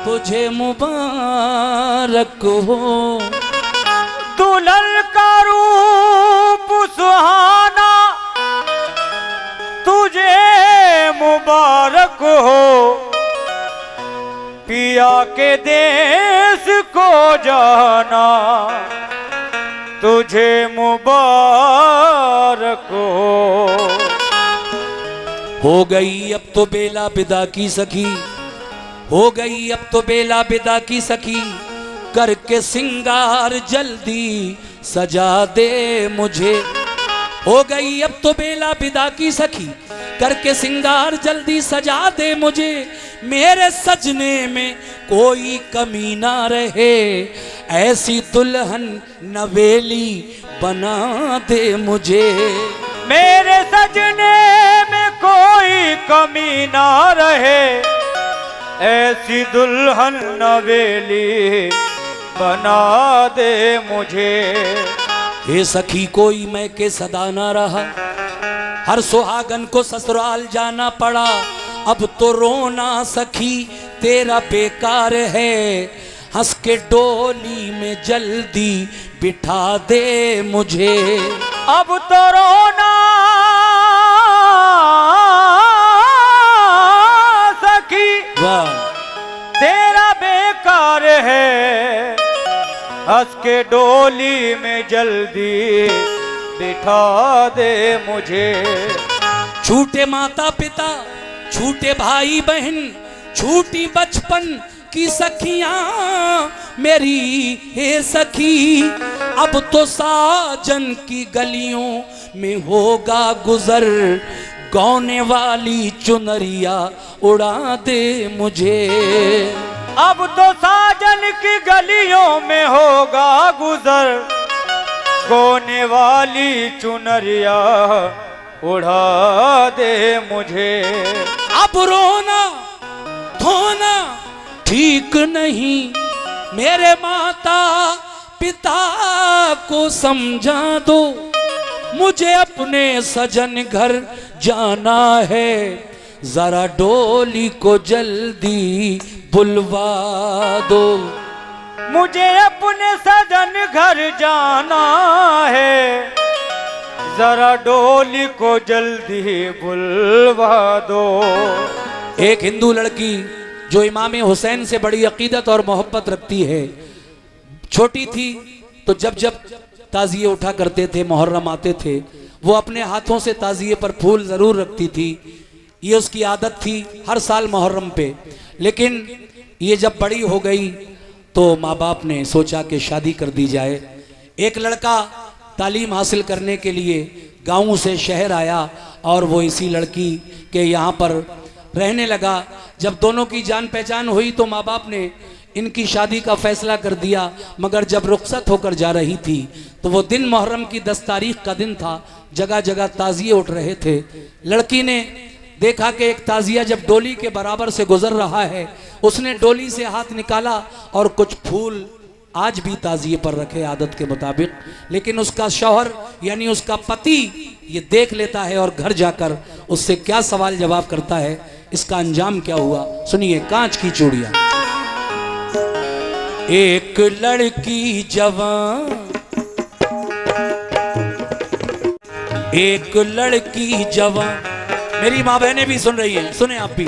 तुझे मुबारक हो। दुल्हन का रूप सुहाना तुझे मुबारक हो। पिया के देश को जाना तुझे मुबारक हो गई अब तो बेला बिदा की सखी, हो गई अब तो बेला बिदा की सखी, करके सिंगार जल्दी सजा दे मुझे। हो गई अब तो बेला बिदा की सखी, करके सिंगार जल्दी सजा दे मुझे। मेरे सजने में कोई कमी ना रहे, ऐसी दुल्हन नवेली बना दे मुझे। मेरे सजने में कोई कमी ना रहे, ऐसी दुल्हन नवेली बना दे मुझे। हे सखी कोई मैं के सदा ना रहा, हर सुहागन को ससुराल जाना पड़ा। अब तो रोना सखी तेरा बेकार है, हंस के डोली में जल्दी बिठा दे मुझे। अब तो रोना सखी वाह तेरा बेकार है, हंस के डोली में जल्दी बिठा दे मुझे। छूटे माता पिता, छूटे भाई बहन, छूटी बचपन की सखियां मेरी। हे सखी अब तो साजन की गलियों में होगा गुजर, गौने वाली चुनरिया उड़ा दे मुझे। अब तो साजन की गलियों में होगा गुजर, गोने वाली चुनरिया उड़ा दे मुझे। अब रोना धोना ठीक नहीं, मेरे माता पिता को समझा दो, मुझे अपने सजन घर जाना है। जरा डोली को जल्दी बुलवा दो, मुझे अपने सजन घर जाना है। जरा डोली को जल्दी बुलवा दो। एक हिंदू लड़की जो इमाम हुसैन से बड़ी अकीदत और मोहब्बत रखती है, छोटी थी तो जब जब ताजिए उठा करते थे, मुहर्रम आते थे, वो अपने हाथों से ताजिए पर फूल जरूर रखती थी। ये उसकी आदत थी हर साल मुहर्रम पे। लेकिन ये जब बड़ी हो गई तो माँ बाप ने सोचा कि शादी कर दी जाए। एक लड़का तालीम हासिल करने के लिए गाँव से शहर आया और वो इसी लड़की के यहाँ पर रहने लगा। जब दोनों की जान पहचान हुई तो माँ बाप ने इनकी शादी का फैसला कर दिया। मगर जब रुखसत होकर जा रही थी तो वो दिन मुहर्रम की 10 तारीख का दिन था, जगह जगह ताजिए उठ रहे थे। लड़की ने देखा कि एक ताजिया जब डोली के बराबर से गुजर रहा है, उसने डोली से हाथ निकाला और कुछ फूल आज भी ताजिए पर रखे आदत के मुताबिक। लेकिन उसका शौहर यानी उसका पति ये देख लेता है और घर जाकर उससे क्या सवाल जवाब करता है, इसका अंजाम क्या हुआ सुनिए। कांच की चूड़ियां। एक लड़की जवान, एक लड़की जवान, मेरी माँ बहनें भी सुन रही हैं, सुने आप भी।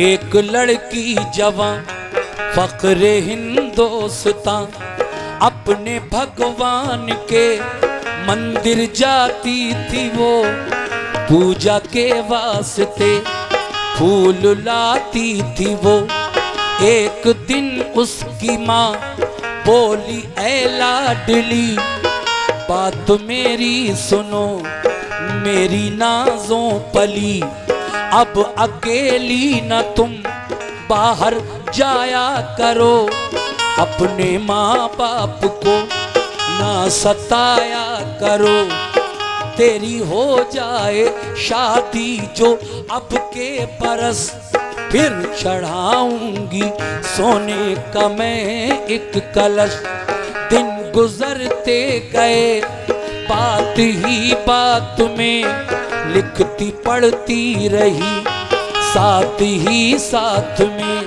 एक लड़की जवान फख्रे हिंदोस्तां, अपने भगवान के मंदिर जाती थी वो, पूजा के वास्ते फूल लाती थी वो। एक दिन उसकी माँ बोली ऐ लाडली, बात मेरी सुनो मेरी नाजों पली, अब अकेली न तुम बाहर जाया करो, अपने माँ बाप को ना सताया करो, तेरी हो जाए शादी जो अब के बरस, फिर चढ़ाऊंगी सोने का मैं एक कलश। दिन गुजरते गए बात ही बात में लिखती पढ़ती रही, साथ ही साथ में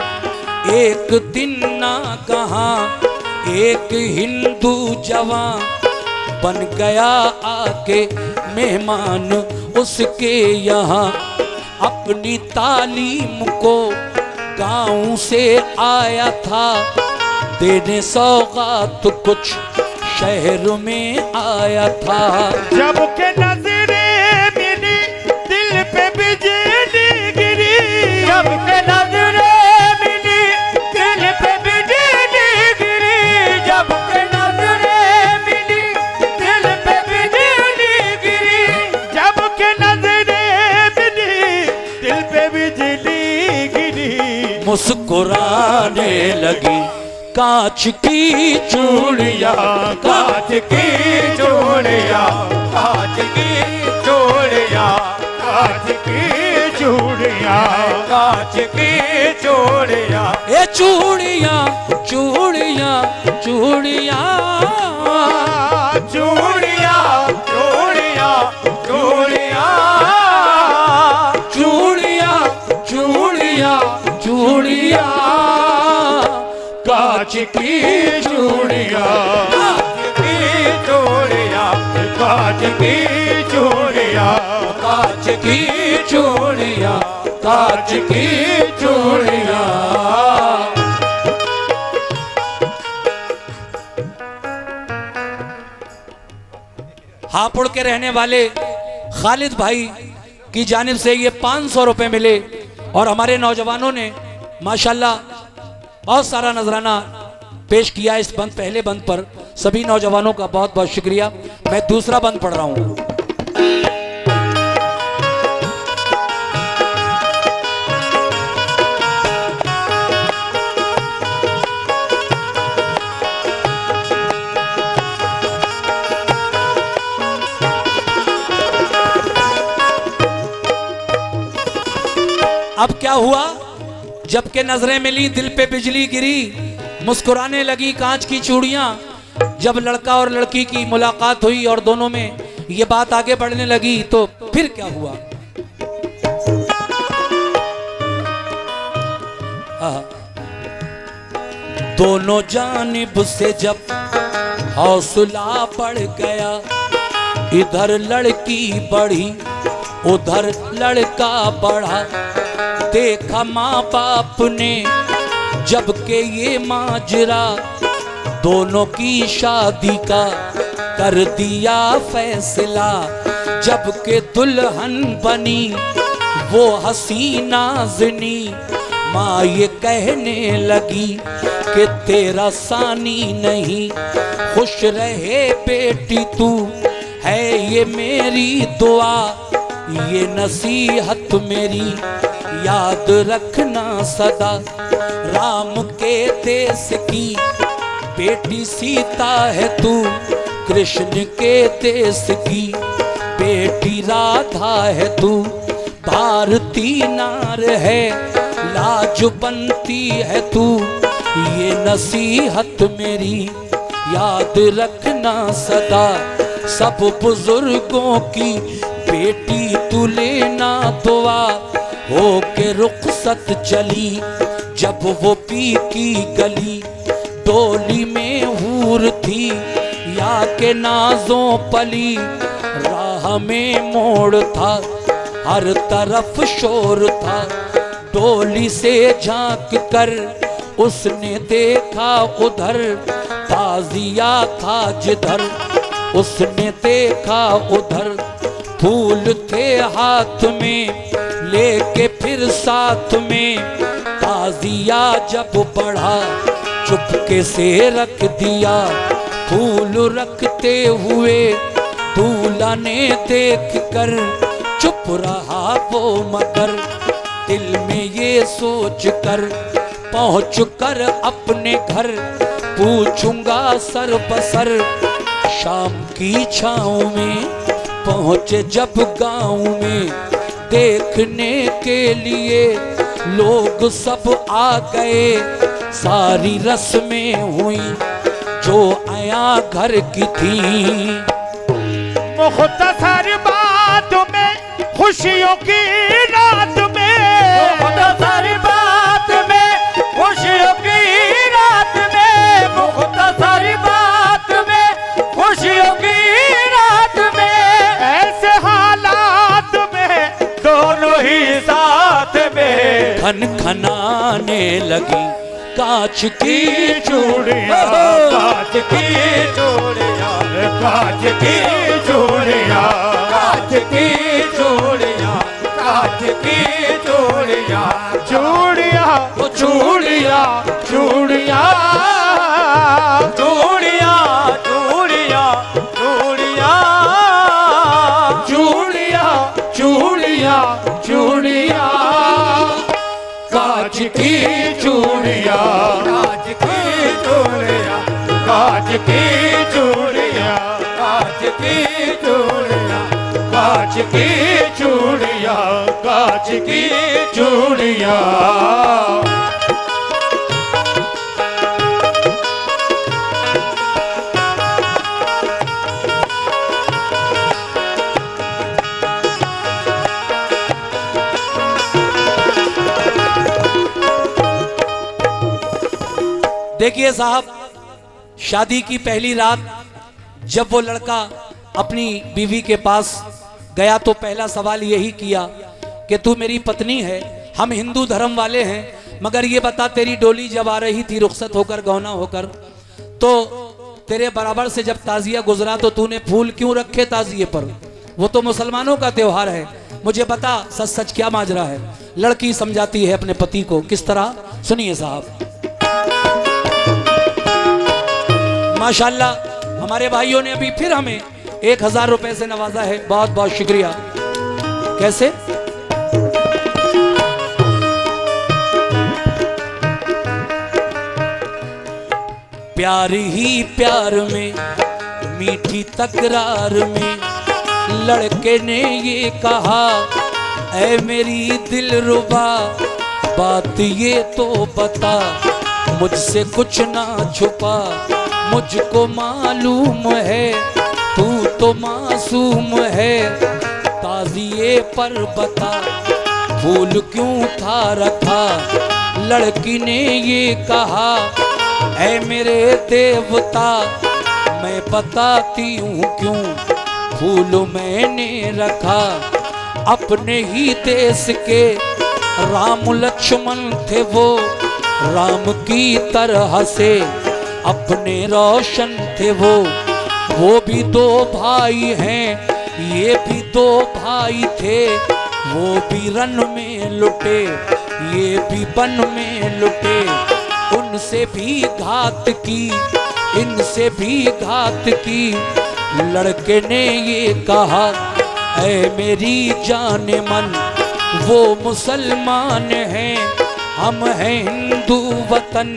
एक दिन ना कहाँ एक हिंदू जवान बन गया आके मेहमान उसके यहाँ। अपनी तालीम को गाँव से आया था देने सौगात कुछ शहर में आया था। जब के नजरे मिली दिल पे बिजली गिरी, जब के नजरे मिली दिल पे बिजली गिरी, जब के नजरे मिली दिल पे बिजली गिरी, जब के नजरे मिली दिल पे बिजली गिरी। मुस्कुराने लगी कांच की चूड़ियां, कांच की चूड़ियां, कांच की चूड़ियां, कांच की चूड़ियां, कांच की चूड़ियां, ये चूड़ियां चूड़ियां चूड़ियां चूड़ियां चूड़ियां चूड़ियां चूड़ियां चूड़ियां चूड़ियां कांच की चूड़ियां, कांच की चूड़ियां, कांच की चूड़ियां, कांच की चूड़ियां, कांच की चूड़ियां। हापुड़ के रहने वाले खालिद भाई की जानिब से ये 500 रुपए मिले और हमारे नौजवानों ने माशाल्लाह बहुत सारा नजराना पेश किया इस बंद पहले बंद पर। सभी नौजवानों का बहुत बहुत शुक्रिया। मैं दूसरा बंद पढ़ रहा हूं। अब क्या हुआ? जबकि नजरें मिली दिल पे बिजली गिरी, मुस्कुराने लगी कांच की चूड़ियां। जब लड़का और लड़की की मुलाकात हुई और दोनों में ये बात आगे बढ़ने लगी तो फिर क्या हुआ? दोनों जानिब से जब हौसला बढ़ गया, इधर लड़की बढ़ी उधर लड़का बढ़ा। देखा माँ बाप ने जबकि ये माजरा, दोनों की शादी का कर दिया फैसला। जबकि दुल्हन बनी वो हसीना नाज़नी, माँ ये कहने लगी कि तेरा सानी नहीं। खुश रहे बेटी तू है ये मेरी दुआ, ये नसीहत मेरी याद रखना सदा। राम के देश की बेटी सीता है तू, कृष्ण के देश की बेटी राधा है तू। भारती नार है लाज बनती है तू, ये नसीहत मेरी याद रखना सदा। सब बुजुर्गों की बेटी तू लेना दुआ, हो के रुखसत चली जब वो पी की गली। डोली में हूर थी या के नाजों पली, राह में मोड़ था हर तरफ शोर था। डोली से झांक कर उसने देखा उधर, ताजिया था जिधर उसने देखा उधर। फूल थे हाथ में लेके फिर साथ में, ताजिया जब बढ़ा चुपके से रख दिया। फूल रखते हुए दूल्हा ने देख कर चुप रहा वो मगर, दिल में ये सोच कर पहुँच कर अपने घर पूछूंगा सर बसर। शाम की छाँव में पहुँचे जब गाँव में, देखने के लिए लोग सब आ गए। सारी रस्में हुई जो आया घर की थी। मुख्तसर बात में खुशियों की रात में, खनाने लगी कांच की चूड़िया कांच की चूड़िया कांच की चूड़िया कांच की चूड़िया कांच की चूड़िया चूड़िया चूड़िया चूड़िया चूड़िया चूड़िया चूड़िया चूड़िया चूड़िया कांच की चूड़िया कांच की चूड़िया कांच की चूड़िया कांच की चूड़िया कांच की चूड़िया कांच की चूड़िया देखिए साहब, शादी की पहली रात जब वो लड़का अपनी बीवी के पास गया तो पहला सवाल यही किया कि तू मेरी पत्नी है, हम हिंदू धर्म वाले हैं, मगर ये बता तेरी डोली जब आ रही थी रुखसत होकर गौना होकर, तो तेरे बराबर से जब ताजिया गुजरा तो तूने फूल क्यों रखे ताजिए पर? वो तो मुसलमानों का त्योहार है, मुझे बता सच सच क्या माजरा है। लड़की समझाती है अपने पति को, किस तरह, सुनिए साहब। माशाल्लाह हमारे भाइयों ने अभी फिर हमें 1000 रुपए से नवाजा है, बहुत बहुत शुक्रिया। कैसे? प्यार ही प्यार में मीठी तकरार में लड़के ने ये कहा, ऐ मेरी दिलरुबा बात ये तो बता, मुझसे कुछ ना छुपा, मुझको मालूम है तू तो मासूम है, ताजिए पर बता फूल क्यों था रखा। लड़की ने ये कहा, ऐ मेरे देवता मैं बताती हूँ क्यों फूल मैंने रखा। अपने ही देश के राम लक्ष्मण थे वो, राम की तरह से अपने रोशन थे वो भी 2 भाई हैं, ये भी 2 भाई थे, वो भी रन में लुटे ये भी बन में लुटे, उनसे भी घात की इनसे भी घात की। लड़के ने ये कहा, ऐ मेरी जान मन वो मुसलमान हैं, हम हैं हिंदू वतन,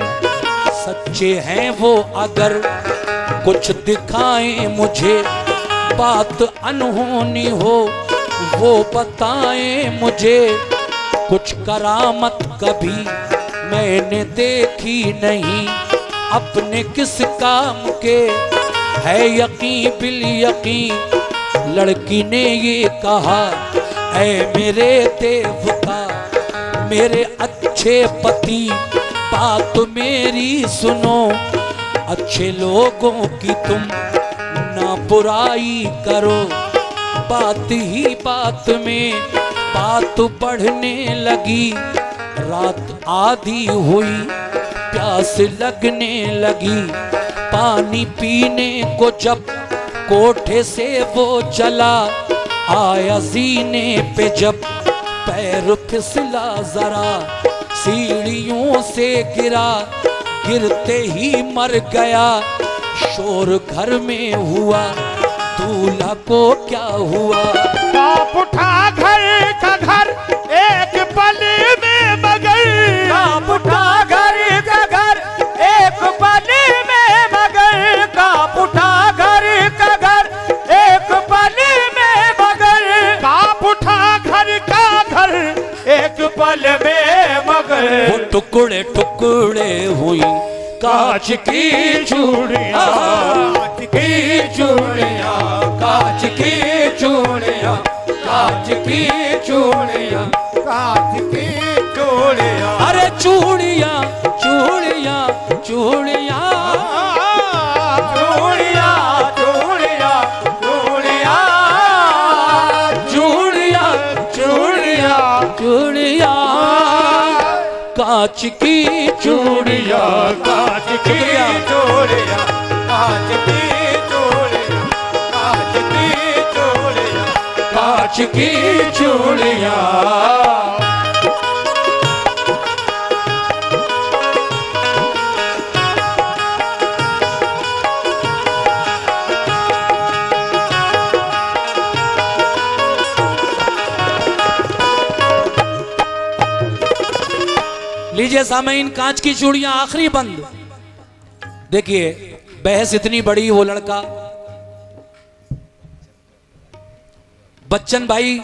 सच्चे हैं वो अगर कुछ दिखाएं मुझे, बात अनहोनी हो वो बताएं मुझे, कुछ करामत कभी मैंने देखी नहीं, अपने किस काम के है यकीन बिल यकीन। लड़की ने ये कहा, ऐ मेरे देवता मेरे अच्छे पति बात मेरी सुनो, अच्छे लोगों की तुम ना बुराई करो। बात ही बात में बात बढ़ने लगी, रात आधी हुई प्यास लगने लगी, पानी पीने को जब कोठे से वो चला, आया सीने पे जब पैर फिसला जरा, सीढ़ियों से गिरा गिरते ही मर गया, शोर घर में हुआ दूल्हा को क्या हुआ। कांप उठा घर का घर एक पल में मगर, कांप उठा घर का घर एक पल में मगर, कांप उठा घर का घर एक पल में मगर, कांप उठा घर का घर एक पल में मगर। वो टुकड़े टुकड़े हुई कांच की चूड़ियां, कांच की चूड़ियां, कांच की चूड़ियां, कांच की चूड़ियां, कांच की चूड़ियां। अरे चूड़ियां चूड़ियां चूड़ियां चूड़ियां चूड़ियां चूड़ियां चूड़ियां चूड़ियां चूड़ियां कांच की चूड़ियां, कांच की चूड़ियां, कांच की चूड़ियां, कांच की चूड़ियां, कांच की चूड़ियां। लीजिए सामीन, कांच की चूड़ियां आखिरी बंद। देखिए बहस इतनी बड़ी, वो लड़का बच्चन भाई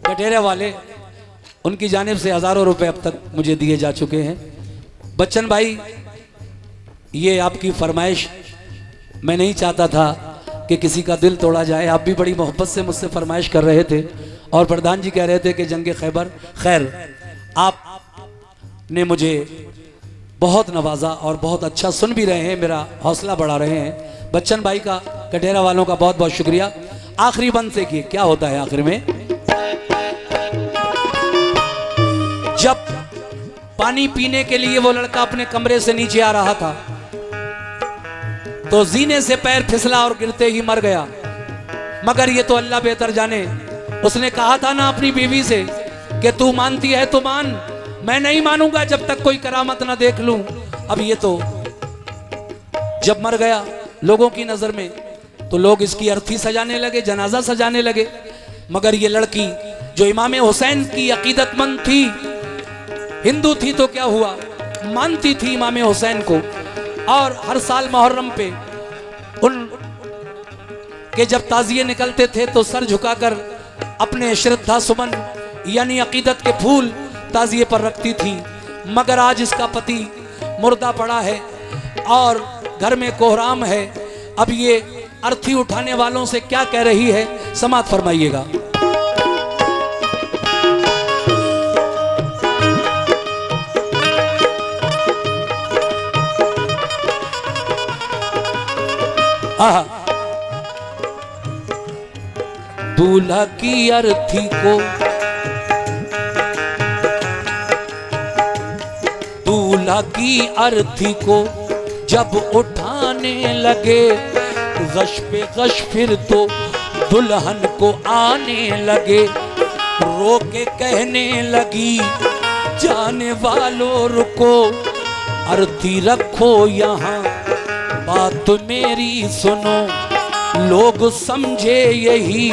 कटेरे वाले, उनकी जानिब से हजारों रुपए अब तक मुझे दिए जा चुके हैं। बच्चन भाई, ये आपकी फरमाइश, मैं नहीं चाहता था कि किसी का दिल तोड़ा जाए। आप भी बड़ी मोहब्बत से मुझसे फरमाइश कर रहे थे और प्रधान जी कह रहे थे कि जंग खैबर, खैर आपने मुझे बहुत नवाजा और बहुत अच्छा सुन भी रहे हैं, मेरा हौसला बढ़ा रहे हैं। बच्चन भाई का, कटेरा वालों का बहुत बहुत शुक्रिया। आखिरी बंद से किए, क्या होता है आखिर में, जब पानी पीने के लिए वो लड़का अपने कमरे से नीचे आ रहा था तो जीने से पैर फिसला और गिरते ही मर गया। मगर ये तो अल्लाह बेहतर जाने, उसने कहा था ना अपनी बीवी से कि तू मानती है तो मान, मैं नहीं मानूंगा जब तक कोई करामत ना देख लूं। अब ये तो जब मर गया लोगों की नजर में, तो लोग इसकी अर्थी सजाने लगे, जनाजा सजाने लगे। मगर ये लड़की जो इमाम हुसैन की अकीदतमंद थी, हिंदू थी, तो क्या हुआ, मानती थी इमाम हुसैन को। और हर साल मुहर्रम पे उन के जब ताजिए निकलते थे तो सर झुकाकर अपने श्रद्धा सुमन यानी अकीदत के फूल ताजिए पर रखती थी। मगर आज इसका पति मुर्दा पड़ा है और घर में कोहराम है। अब ये अर्थी उठाने वालों से क्या कह रही है, समात फरमाइएगा। दूल्हा की अर्थी को, दूल्हा की अर्थी को जब उठाने लगे, गश पे गश फिर तो दुल्हन को आने लगे। रो के कहने लगी, जाने वालों रुको, अर्थी रखो यहाँ, बात मेरी सुनो। लोग समझे यही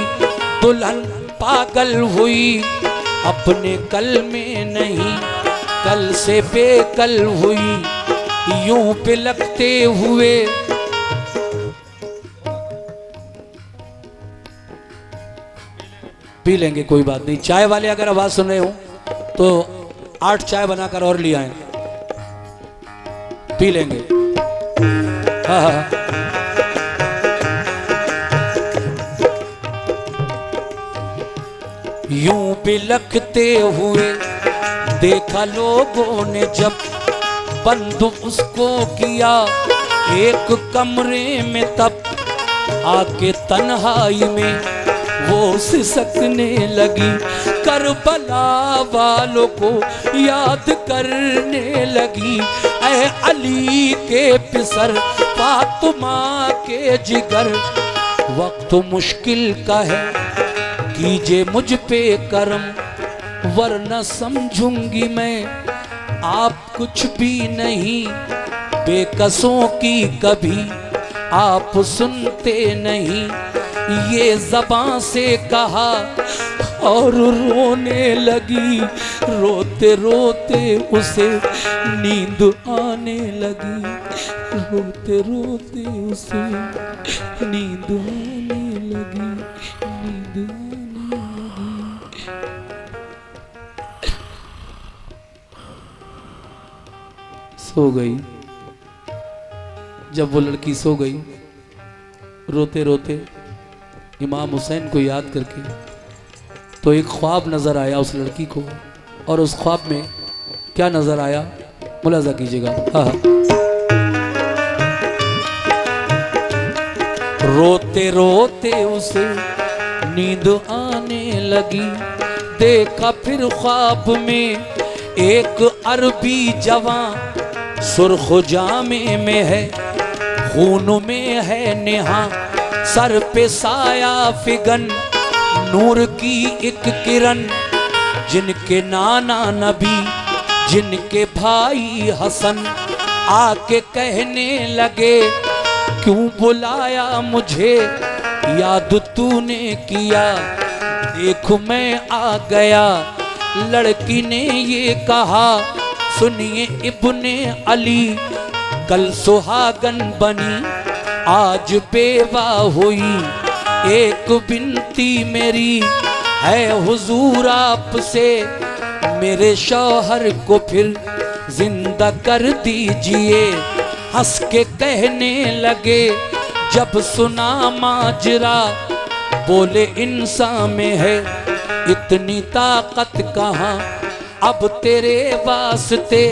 दुल्हन पागल हुई, अपने कल में नहीं कल से बेकल हुई। यूं पिलकते हुए पी लेंगे, कोई बात नहीं। चाय वाले अगर आवाज सुन रहे हो तो 8 चाय बनाकर और ले आए, पी लेंगे। हाँ। यूं बिलखते हुए देखा लोगों ने जब, बंद उसको किया एक कमरे में तब। आके तन्हाई में वो सिसकने लगी, करबला वालों को याद करने लगी। ऐ अली के पिसर, फातिमा के जिगर, वक्त मुश्किल का है कीजिए मुझ पे करम, वरना समझूंगी मैं आप कुछ भी नहीं। बेकसों की कभी आप सुनते नहीं, ये ज़बां से कहा और रोने लगी। रोते रोते उसे नींद आने लगी, रोते रोते उसे नींद आने लगी, नींद आने लगी। सो गई। जब वो लड़की सो गई, रोते रोते इमाम हुसैन को याद करके, तो एक ख्वाब नजर आया उस लड़की को। और उस ख्वाब में क्या नजर आया, मुलाजा कीजिएगा। हाँ। रोते रोते उसे नींद आने लगी, देखा फिर ख्वाब में एक अरबी जवां सुर्ख जामे में है, खून में है नेहा, सर पे साया फिगन, नूर की एक किरण, जिनके नाना नबी, जिनके भाई हसन आके कहने लगे क्यों बुलाया मुझे, याद तूने किया, देख मैं आ गया। लड़की ने ये कहा, सुनिए इब्ने अली, कल सुहागन बनी आज बेवा हुई, एक बिनती मेरी है हुजूर आपसे, मेरे शौहर को फिर जिंदा कर दीजिए। हंस के कहने लगे जब सुना माजरा, बोले इंसान में है इतनी ताकत कहाँ, अब तेरे वास्ते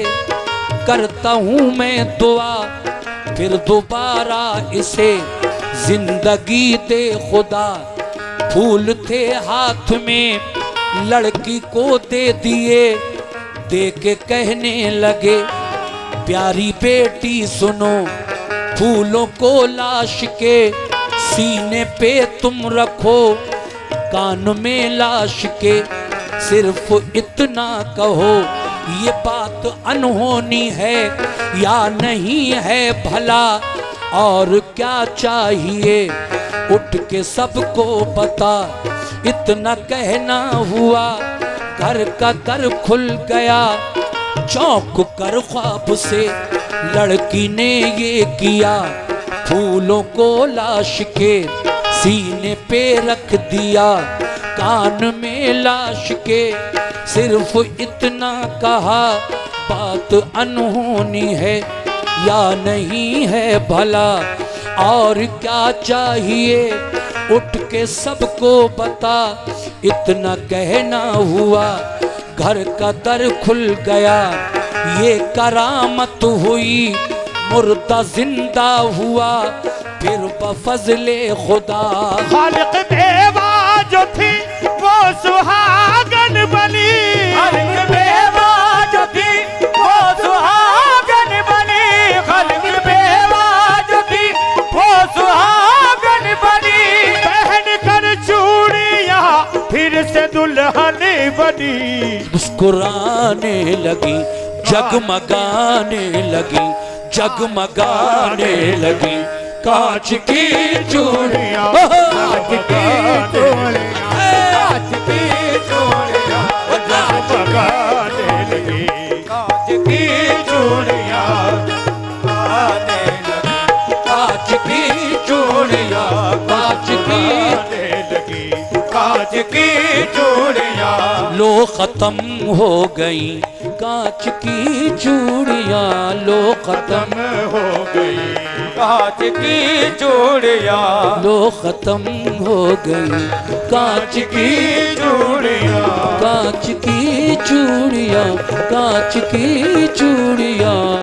करता हूँ मैं दुआ, फिर दोबारा इसे जिंदगी दे खुदा। फूल थे हाथ में लड़की को दे दिए, दे के कहने लगे प्यारी बेटी सुनो, फूलों को लाश के सीने पे तुम रखो, कान में लाश के सिर्फ इतना कहो, ये बात अनहोनी है या नहीं है भला, और क्या चाहिए उठ के सबको बता। इतना कहना हुआ घर का दर खुल गया, चौंक कर ख्वाब से लड़की ने ये किया, फूलों को लाश के सीने पे रख दिया, कान में लाश के सिर्फ इतना कहा, बात अनहोनी है या नहीं है भला, और क्या चाहिए उठ के सबको बता। इतना कहना हुआ घर का दर खुल गया, ये करामत हुई मुर्दा जिंदा हुआ, फिर बफज़ले खुदा खालिक बेवा जो थी वो सुहागन बनी, खालिक बेवा जो थी वो सुहागन बनी, खालिक बेवा जो थी वो सुहागन बनी, पहन कर चूड़ियां फिर से दुल्हन बनी। मुस्कुराने लगी, जगमगाने लगी, जगमगाने लगी, कांच की चूड़ियां, कांच की चूड़ियां, कांच की चूड़ियां जगमगाने लगी, कांच की चूड़ियां आने लगी, कांच की चूड़ियां, कांच की लगी, कांच की चूड़ियां। लो खत्म हो गई कांच की चूड़ियां, लो खत्म हो गई कांच की चूड़ियां, लो खत्म हो गई कांच की चूड़ियां, कांच की चूड़ियां, कांच की चूड़ियां।